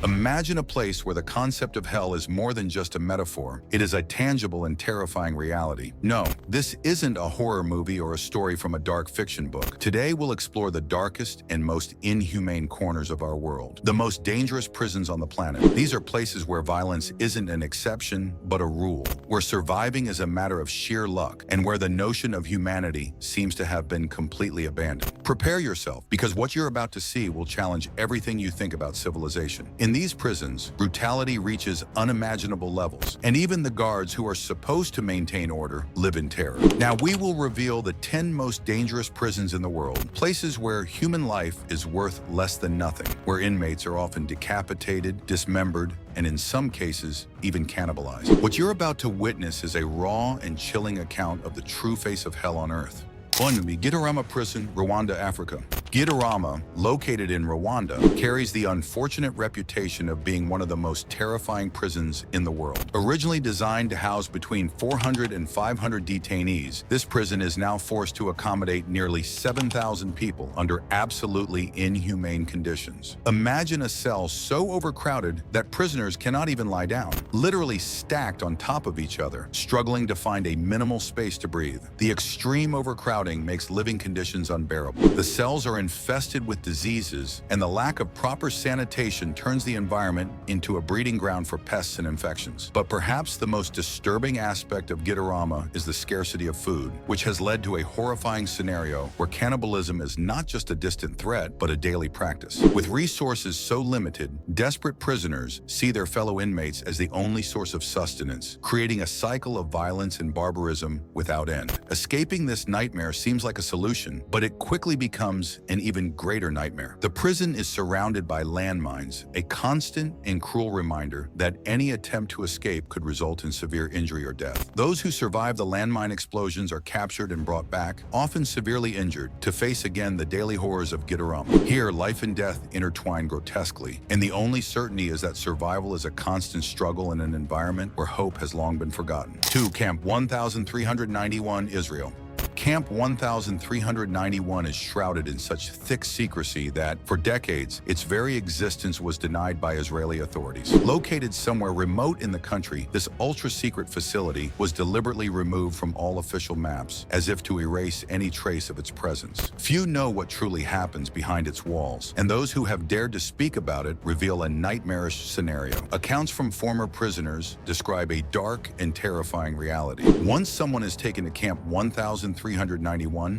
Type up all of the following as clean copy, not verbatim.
Imagine a place where the concept of hell is more than just a metaphor. It is a tangible and terrifying reality. No, this isn't a horror movie or a story from a dark fiction book. Today we'll explore the darkest and most inhumane corners of our world, the most dangerous prisons on the planet. These are places where violence isn't an exception, but a rule, where surviving is a matter of sheer luck, and where the notion of humanity seems to have been completely abandoned. Prepare yourself, because what you're about to see will challenge everything you think about civilization. In these prisons, brutality reaches unimaginable levels, and even the guards who are supposed to maintain order live in terror. Now, we will reveal the 10 most dangerous prisons in the world, places where human life is worth less than nothing, where inmates are often decapitated, dismembered, and in some cases, even cannibalized. What you're about to witness is a raw and chilling account of the true face of hell on earth. Gitarama Prison, Rwanda, Africa. Gitarama, located in Rwanda, carries the unfortunate reputation of being one of the most terrifying prisons in the world. Originally designed to house between 400 and 500 detainees, this prison is now forced to accommodate nearly 7,000 people under absolutely inhumane conditions. Imagine a cell so overcrowded that prisoners cannot even lie down, literally stacked on top of each other, struggling to find a minimal space to breathe. The extreme overcrowding makes living conditions unbearable. The cells are infested with diseases, and the lack of proper sanitation turns the environment into a breeding ground for pests and infections. But perhaps the most disturbing aspect of Gitarama is the scarcity of food, which has led to a horrifying scenario where cannibalism is not just a distant threat, but a daily practice. With resources so limited, desperate prisoners see their fellow inmates as the only source of sustenance, creating a cycle of violence and barbarism without end. Escaping this nightmare seems like a solution, but it quickly becomes an even greater nightmare. The prison is surrounded by landmines, a constant and cruel reminder that any attempt to escape could result in severe injury or death. Those who survive the landmine explosions are captured and brought back, often severely injured, to face again the daily horrors of Gitarama. Here, life and death intertwine grotesquely, and the only certainty is that survival is a constant struggle in an environment where hope has long been forgotten. 2. Camp 1391, Israel. Camp 1391 is shrouded in such thick secrecy that, for decades, its very existence was denied by Israeli authorities. Located somewhere remote in the country, this ultra-secret facility was deliberately removed from all official maps, as if to erase any trace of its presence. Few know what truly happens behind its walls, and those who have dared to speak about it reveal a nightmarish scenario. Accounts from former prisoners describe a dark and terrifying reality. Once someone is taken to Camp 1391,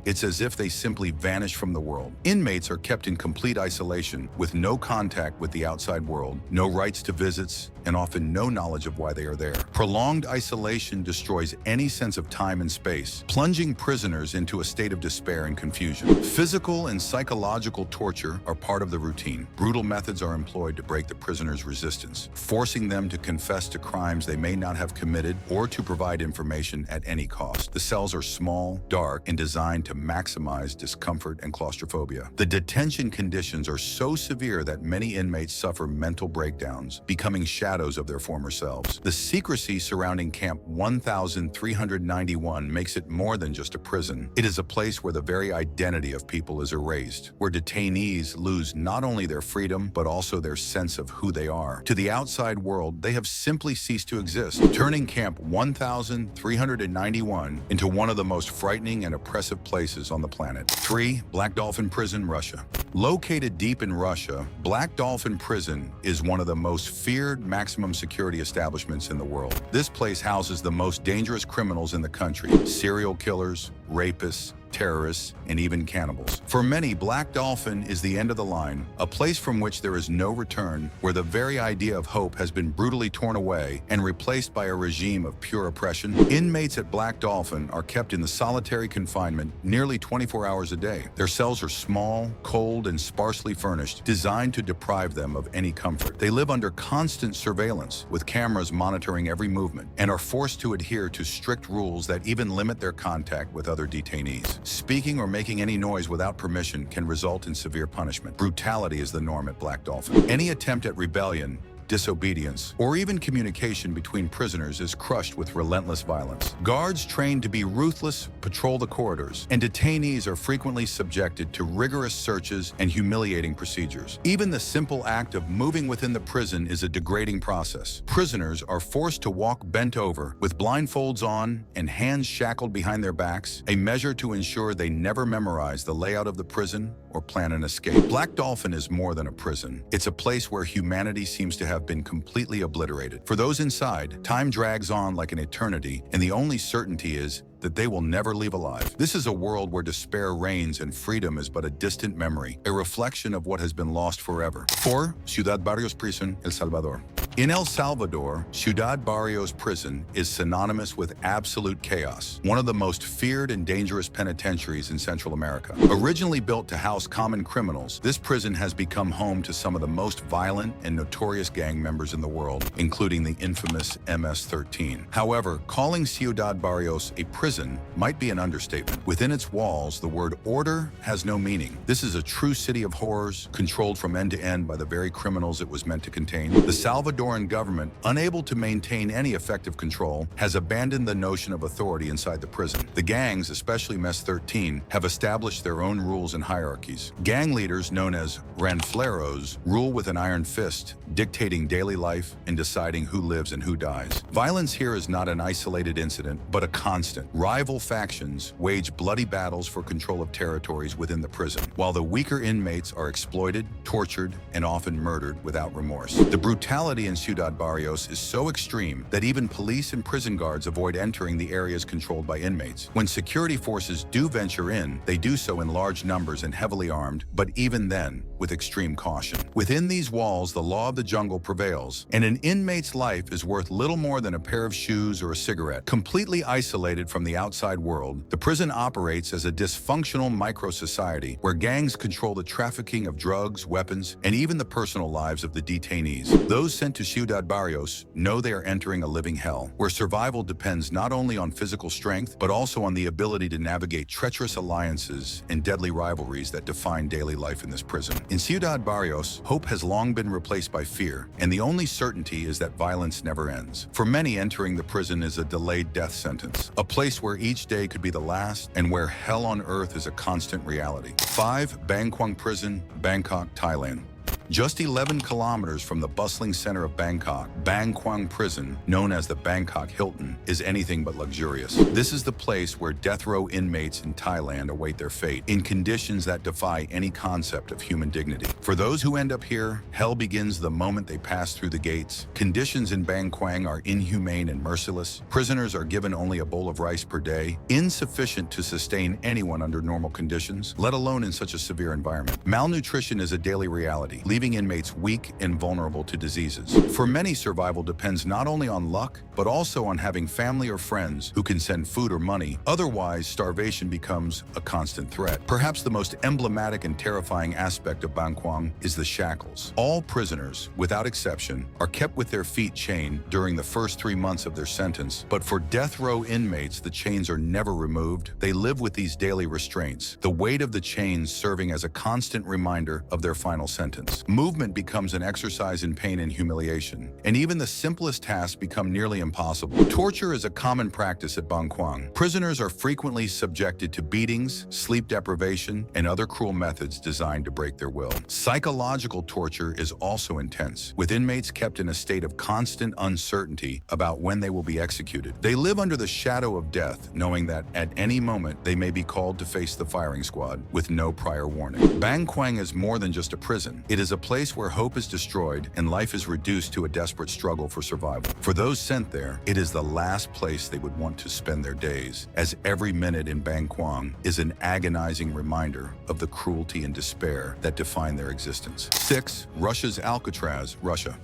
it's as if they simply vanish from the world. Inmates are kept in complete isolation, with no contact with the outside world, no rights to visits, and often no knowledge of why they are there. Prolonged isolation destroys any sense of time and space, plunging prisoners into a state of despair and confusion. Physical and psychological torture are part of the routine. Brutal methods are employed to break the prisoners' resistance, forcing them to confess to crimes they may not have committed or to provide information at any cost. The cells are small, dark, and designed to maximize discomfort and claustrophobia. The detention conditions are so severe that many inmates suffer mental breakdowns, becoming shadows of their former selves. The secrecy surrounding Camp 1391 makes it more than just a prison. It is a place where the very identity of people is erased, where detainees lose not only their freedom, but also their sense of who they are. To the outside world, they have simply ceased to exist, turning Camp 1391 into one of the most frightening and oppressive places on the planet. 3. Black Dolphin Prison, Russia. Located deep in Russia, Black Dolphin Prison is one of the most feared maximum security establishments in the world. This place houses the most dangerous criminals in the country: serial killers, rapists, terrorists, and even cannibals. For many, Black Dolphin is the end of the line, a place from which there is no return, where the very idea of hope has been brutally torn away and replaced by a regime of pure oppression. Inmates at Black Dolphin are kept in the solitary confinement nearly 24 hours a day. Their cells are small, cold, and sparsely furnished, designed to deprive them of any comfort. They live under constant surveillance, with cameras monitoring every movement, and are forced to adhere to strict rules that even limit their contact with other detainees. Speaking or making any noise without permission can result in severe punishment. Brutality is the norm at Black Dolphin. Any attempt at rebellion disobedience, or even communication between prisoners is crushed with relentless violence. Guards trained to be ruthless patrol the corridors, and detainees are frequently subjected to rigorous searches and humiliating procedures. Even the simple act of moving within the prison is a degrading process. Prisoners are forced to walk bent over, with blindfolds on and hands shackled behind their backs, a measure to ensure they never memorize the layout of the prison or plan an escape. Black Dolphin is more than a prison. It's a place where humanity seems to have been completely obliterated. For those inside, time drags on like an eternity, and the only certainty is that they will never leave alive. This is a world where despair reigns and freedom is but a distant memory, a reflection of what has been lost forever. 4. Ciudad Barrios Prison, El Salvador. In El Salvador, Ciudad Barrios Prison is synonymous with absolute chaos, one of the most feared and dangerous penitentiaries in Central America. Originally built to house common criminals, this prison has become home to some of the most violent and notorious gang members in the world, including the infamous MS-13. However, calling Ciudad Barrios a prison might be an understatement. Within its walls, the word order has no meaning. This is a true city of horrors, controlled from end to end by the very criminals it was meant to contain. The Salvadoran government, unable to maintain any effective control, has abandoned the notion of authority inside the prison. The gangs, especially MS-13, have established their own rules and hierarchies. Gang leaders, known as ranfleros, rule with an iron fist, dictating daily life and deciding who lives and who dies. Violence here is not an isolated incident, but a constant. Rival factions wage bloody battles for control of territories within the prison, while the weaker inmates are exploited, tortured, and often murdered without remorse. The brutality in Ciudad Barrios is so extreme that even police and prison guards avoid entering the areas controlled by inmates. When security forces do venture in, they do so in large numbers and heavily armed, but even then, with extreme caution. Within these walls, the law of the jungle prevails, and an inmate's life is worth little more than a pair of shoes or a cigarette. Completely isolated from the outside world, the prison operates as a dysfunctional micro-society where gangs control the trafficking of drugs, weapons, and even the personal lives of the detainees. Those sent to Ciudad Barrios know they are entering a living hell, where survival depends not only on physical strength, but also on the ability to navigate treacherous alliances and deadly rivalries that define daily life in this prison. In Ciudad Barrios, hope has long been replaced by fear, and the only certainty is that violence never ends. For many, entering the prison is a delayed death sentence, a place where each day could be the last and where hell on earth is a constant reality. 5. Bang Kwang Prison, Bangkok, Thailand. Just 11 kilometers from the bustling center of Bangkok, Bang Kwang Prison, known as the Bangkok Hilton, is anything but luxurious. This is the place where death row inmates in Thailand await their fate, in conditions that defy any concept of human dignity. For those who end up here, hell begins the moment they pass through the gates. Conditions in Bang Kwang are inhumane and merciless. Prisoners are given only a bowl of rice per day, insufficient to sustain anyone under normal conditions, let alone in such a severe environment. Malnutrition is a daily reality, leaving inmates weak and vulnerable to diseases. For many, survival depends not only on luck, but also on having family or friends who can send food or money. Otherwise, starvation becomes a constant threat. Perhaps the most emblematic and terrifying aspect of Bang Kwang is the shackles. All prisoners, without exception, are kept with their feet chained during the first 3 months of their sentence. But for death row inmates, the chains are never removed. They live with these daily restraints, the weight of the chains serving as a constant reminder of their final sentence. Movement becomes an exercise in pain and humiliation, and even the simplest tasks become nearly impossible. Torture is a common practice at Bang Kwang. Prisoners are frequently subjected to beatings, sleep deprivation, and other cruel methods designed to break their will. Psychological torture is also intense, with inmates kept in a state of constant uncertainty about when they will be executed. They live under the shadow of death, knowing that at any moment they may be called to face the firing squad with no prior warning. Bang Kwang is more than just a prison. It is a place where hope is destroyed and life is reduced to a desperate struggle for survival. For those sent there, it is the last place they would want to spend their days, as every minute in Bang Kwang is an agonizing reminder of the cruelty and despair that define their existence. 6. Russia's Alcatraz, Russia.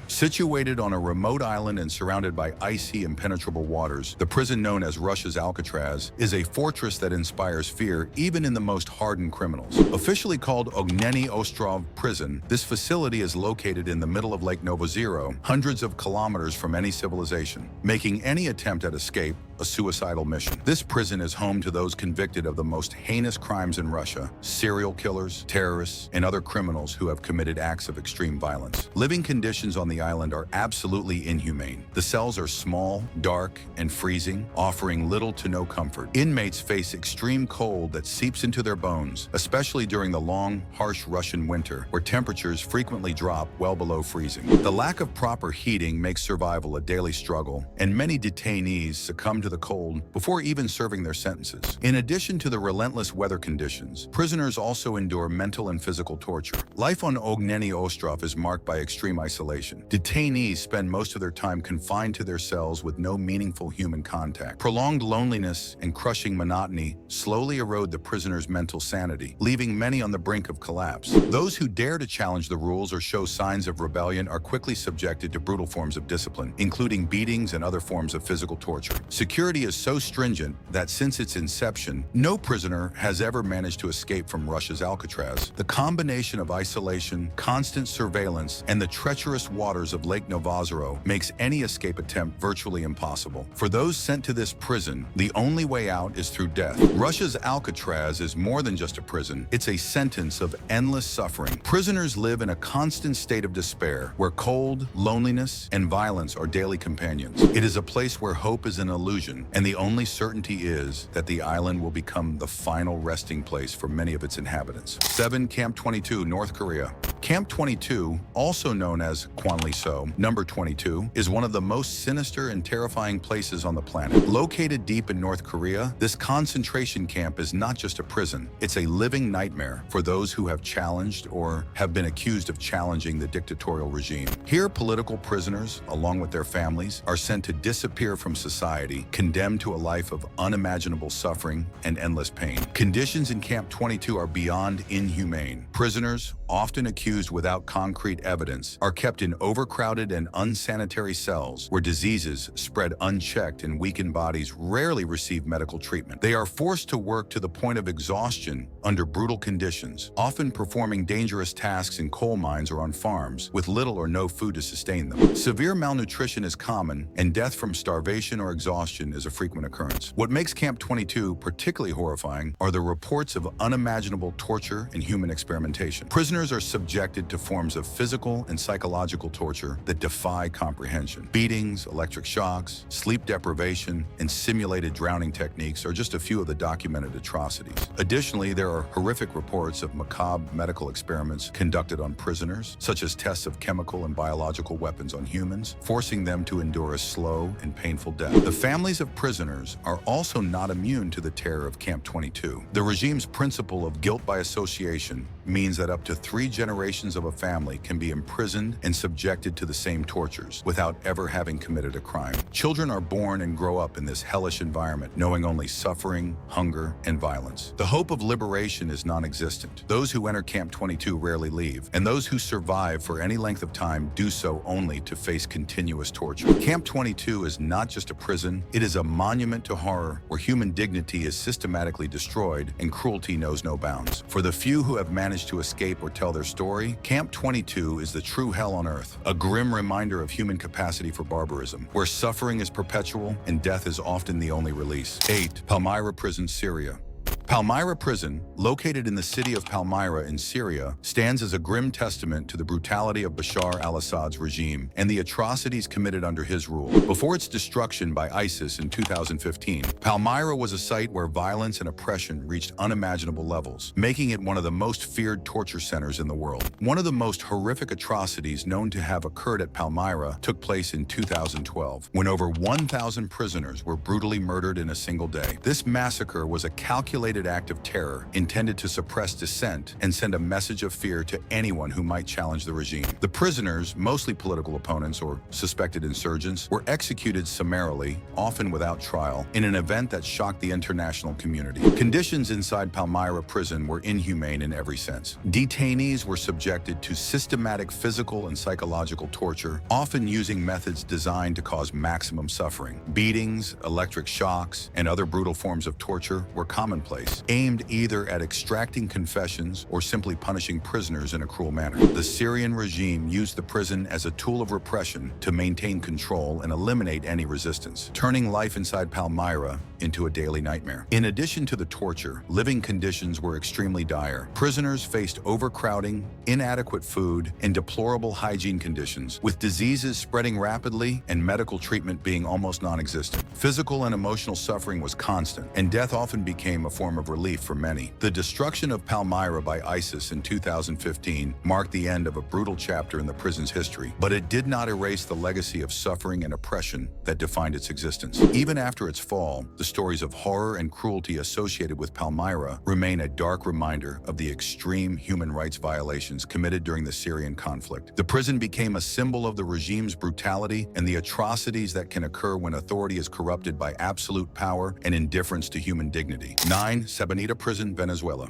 Situated on a remote island and surrounded by icy, impenetrable waters, the prison known as Russia's Alcatraz is a fortress that inspires fear even in the most hardened criminals. Officially called Ogneni Ostrov Prison, this facility is located in the middle of Lake Novozero, hundreds of kilometers from any civilization, making any attempt at escape a suicidal mission. This prison is home to those convicted of the most heinous crimes in Russia: serial killers, terrorists, and other criminals who have committed acts of extreme violence. Living conditions on the island are absolutely inhumane. The cells are small, dark, and freezing, offering little to no comfort. Inmates face extreme cold that seeps into their bones, especially during the long, harsh Russian winter, where temperatures frequently drop well below freezing. The lack of proper heating makes survival a daily struggle, and many detainees succumb to the cold before even serving their sentences. In addition to the relentless weather conditions, prisoners also endure mental and physical torture. Life on Ogneny Ostrov is marked by extreme isolation. Detainees spend most of their time confined to their cells with no meaningful human contact. Prolonged loneliness and crushing monotony slowly erode the prisoner's mental sanity, leaving many on the brink of collapse. Those who dare to challenge the rules or show signs of rebellion are quickly subjected to brutal forms of discipline, including beatings and other forms of physical torture. Security is so stringent that since its inception, no prisoner has ever managed to escape from Russia's Alcatraz. The combination of isolation, constant surveillance, and the treacherous waters of Lake Novozero makes any escape attempt virtually impossible. For those sent to this prison, the only way out is through death. Russia's Alcatraz is more than just a prison. It's a sentence of endless suffering. Prisoners live in a constant state of despair, where cold, loneliness, and violence are daily companions. It is a place where hope is an illusion, and the only certainty is that the island will become the final resting place for many of its inhabitants. 7. Camp 22, North Korea. Camp 22, also known as Kwanliso, number 22, is one of the most sinister and terrifying places on the planet. Located deep in North Korea, this concentration camp is not just a prison, it's a living nightmare for those who have challenged or have been accused of challenging the dictatorial regime. Here, political prisoners, along with their families, are sent to disappear from society, condemned to a life of unimaginable suffering and endless pain. Conditions in Camp 22 are beyond inhumane. Prisoners, often accused without concrete evidence, are kept in overcrowded and unsanitary cells where diseases spread unchecked and weakened bodies rarely receive medical treatment. They are forced to work to the point of exhaustion under brutal conditions, often performing dangerous tasks in coal mines or on farms with little or no food to sustain them. Severe malnutrition is common, and death from starvation or exhaustion is a frequent occurrence. What makes Camp 22 particularly horrifying are the reports of unimaginable torture and human experimentation. Prisoners are subjected to forms of physical and psychological torture that defy comprehension. Beatings, electric shocks, sleep deprivation, and simulated drowning techniques are just a few of the documented atrocities. Additionally, there are horrific reports of macabre medical experiments conducted on prisoners, such as tests of chemical and biological weapons on humans, forcing them to endure a slow and painful death. The families of prisoners are also not immune to the terror of Camp 22. The regime's principle of guilt by association means that up to 3 generations of a family can be imprisoned and subjected to the same tortures without ever having committed a crime. Children are born and grow up in this hellish environment, knowing only suffering, hunger, and violence. The hope of liberation is non-existent. Those who enter Camp 22 rarely leave, and those who survive for any length of time do so only to face continuous torture. Camp 22 is not just a prison, it is a monument to horror where human dignity is systematically destroyed and cruelty knows no bounds. For the few who have managed to escape or tell their story, Camp 22 is the true hell on earth, a grim reminder of human capacity for barbarism, where suffering is perpetual and death is often the only release. 8. Palmyra Prison, Syria. Palmyra Prison, located in the city of Palmyra in Syria, stands as a grim testament to the brutality of Bashar al-Assad's regime and the atrocities committed under his rule. Before its destruction by ISIS in 2015, Palmyra was a site where violence and oppression reached unimaginable levels, making it one of the most feared torture centers in the world. One of the most horrific atrocities known to have occurred at Palmyra took place in 2012, when over 1,000 prisoners were brutally murdered in a single day. This massacre was a calculated act of terror intended to suppress dissent and send a message of fear to anyone who might challenge the regime. The prisoners, mostly political opponents or suspected insurgents, were executed summarily, often without trial, in an event that shocked the international community. Conditions inside Palmyra prison were inhumane in every sense. Detainees were subjected to systematic physical and psychological torture, often using methods designed to cause maximum suffering. Beatings, electric shocks, and other brutal forms of torture were commonplace, device, aimed either at extracting confessions or simply punishing prisoners in a cruel manner. The Syrian regime used the prison as a tool of repression to maintain control and eliminate any resistance, turning life inside Palmyra into a daily nightmare. In addition to the torture, living conditions were extremely dire. Prisoners faced overcrowding, inadequate food, and deplorable hygiene conditions, with diseases spreading rapidly and medical treatment being almost non-existent. Physical and emotional suffering was constant, and death often became a form of relief for many. The destruction of Palmyra by ISIS in 2015 marked the end of a brutal chapter in the prison's history, but it did not erase the legacy of suffering and oppression that defined its existence. Even after its fall, the stories of horror and cruelty associated with Palmyra remain a dark reminder of the extreme human rights violations committed during the Syrian conflict. The prison became a symbol of the regime's brutality and the atrocities that can occur when authority is corrupted by absolute power and indifference to human dignity. 9. Sabaneta Prison, Venezuela.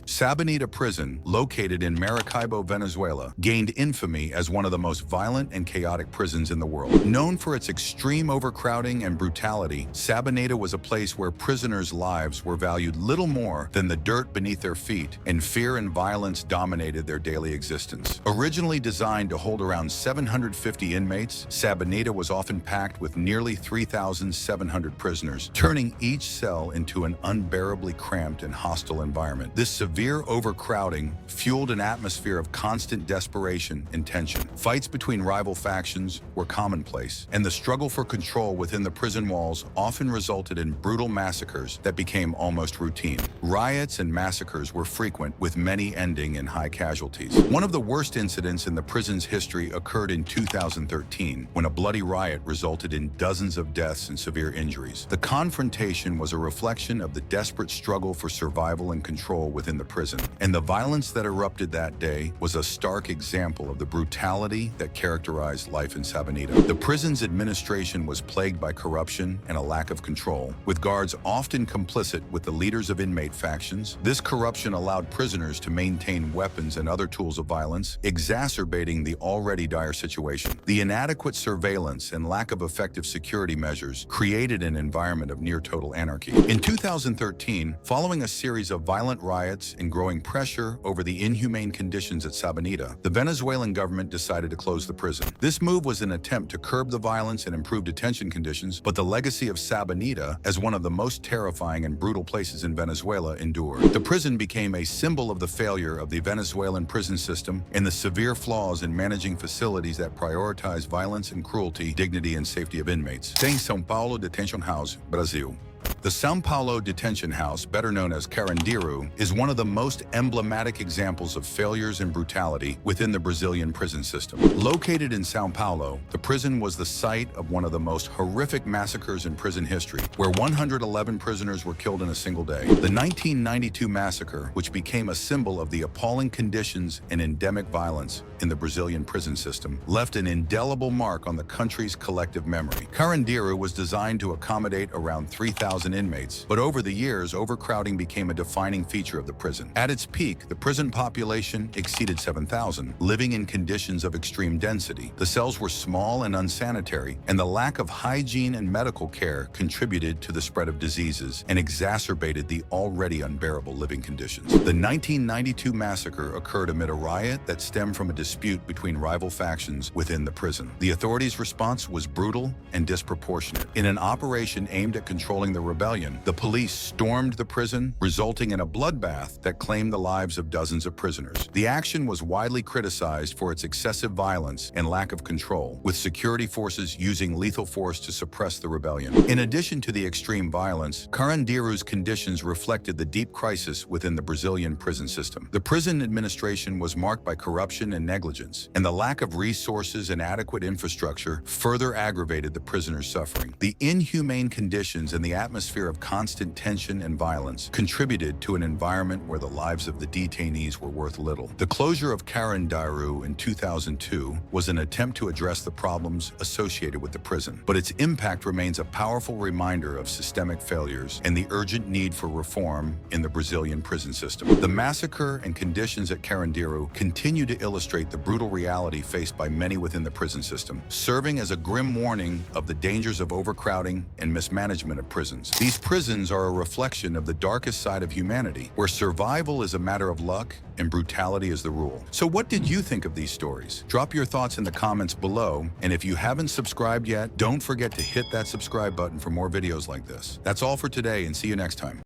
Sabaneta Prison, located in Maracaibo, Venezuela, gained infamy as one of the most violent and chaotic prisons in the world. Known for its extreme overcrowding and brutality, Sabaneta was a place where prisoners' lives were valued little more than the dirt beneath their feet, and fear and violence dominated their daily existence. Originally designed to hold around 750 inmates, Sabaneta was often packed with nearly 3,700 prisoners, turning each cell into an unbearably cramped and hostile environment. This severe overcrowding fueled an atmosphere of constant desperation and tension. Fights between rival factions were commonplace, and the struggle for control within the prison walls often resulted in brutal massacres that became almost routine. Riots and massacres were frequent, with many ending in high casualties. One of the worst incidents in the prison's history occurred in 2013, when a bloody riot resulted in dozens of deaths and severe injuries. The confrontation was a reflection of the desperate struggle for survival and control within the prison, and the violence that erupted that day was a stark example of the brutality that characterized life in Sabaneta. The prison's administration was plagued by corruption and a lack of control, with guards often complicit with the leaders of inmate factions. This corruption allowed prisoners to maintain weapons and other tools of violence, exacerbating the already dire situation. The inadequate surveillance and lack of effective security measures created an environment of near-total anarchy. In 2013, following a series of violent riots and growing pressure over the inhumane conditions at Sabaneta, the Venezuelan government decided to close the prison. This move was an attempt to curb the violence and improve detention conditions, but the legacy of Sabaneta as one of the most terrifying and brutal places in Venezuela endured. The prison became a symbol of the failure of the Venezuelan prison system and the severe flaws in managing facilities that prioritize violence and cruelty, dignity, and safety of inmates. Tem São Paulo Detention House, Brazil. The São Paulo Detention House, better known as Carandiru, is one of the most emblematic examples of failures and brutality within the Brazilian prison system. Located in São Paulo, the prison was the site of one of the most horrific massacres in prison history, where 111 prisoners were killed in a single day. The 1992 massacre, which became a symbol of the appalling conditions and endemic violence in the Brazilian prison system, left an indelible mark on the country's collective memory. Carandiru was designed to accommodate around 3,000 inmates, but over the years, overcrowding became a defining feature of the prison. At its peak, the prison population exceeded 7,000, living in conditions of extreme density. The cells were small and unsanitary, and the lack of hygiene and medical care contributed to the spread of diseases and exacerbated the already unbearable living conditions. The 1992 massacre occurred amid a riot that stemmed from a dispute between rival factions within the prison. The authorities' response was brutal and disproportionate. In an operation aimed at controlling the rebellion, the police stormed the prison, resulting in a bloodbath that claimed the lives of dozens of prisoners. The action was widely criticized for its excessive violence and lack of control, with security forces using lethal force to suppress the rebellion. In addition to the extreme violence, Carandiru's conditions reflected the deep crisis within the Brazilian prison system. The prison administration was marked by corruption and negligence, and the lack of resources and adequate infrastructure further aggravated the prisoners' suffering. The inhumane conditions and the atmosphere of constant tension and violence contributed to an environment where the lives of the detainees were worth little. The closure of Carandiru in 2002 was an attempt to address the problems associated with the prison, but its impact remains a powerful reminder of systemic failures and the urgent need for reform in the Brazilian prison system. The massacre and conditions at Carandiru continue to illustrate the brutal reality faced by many within the prison system, serving as a grim warning of the dangers of overcrowding and mismanagement of prisons. These prisons are a reflection of the darkest side of humanity, where survival is a matter of luck and brutality is the rule. So what did you think of these stories? Drop your thoughts in the comments below, and if you haven't subscribed yet, don't forget to hit that subscribe button for more videos like this. That's all for today, and see you next time.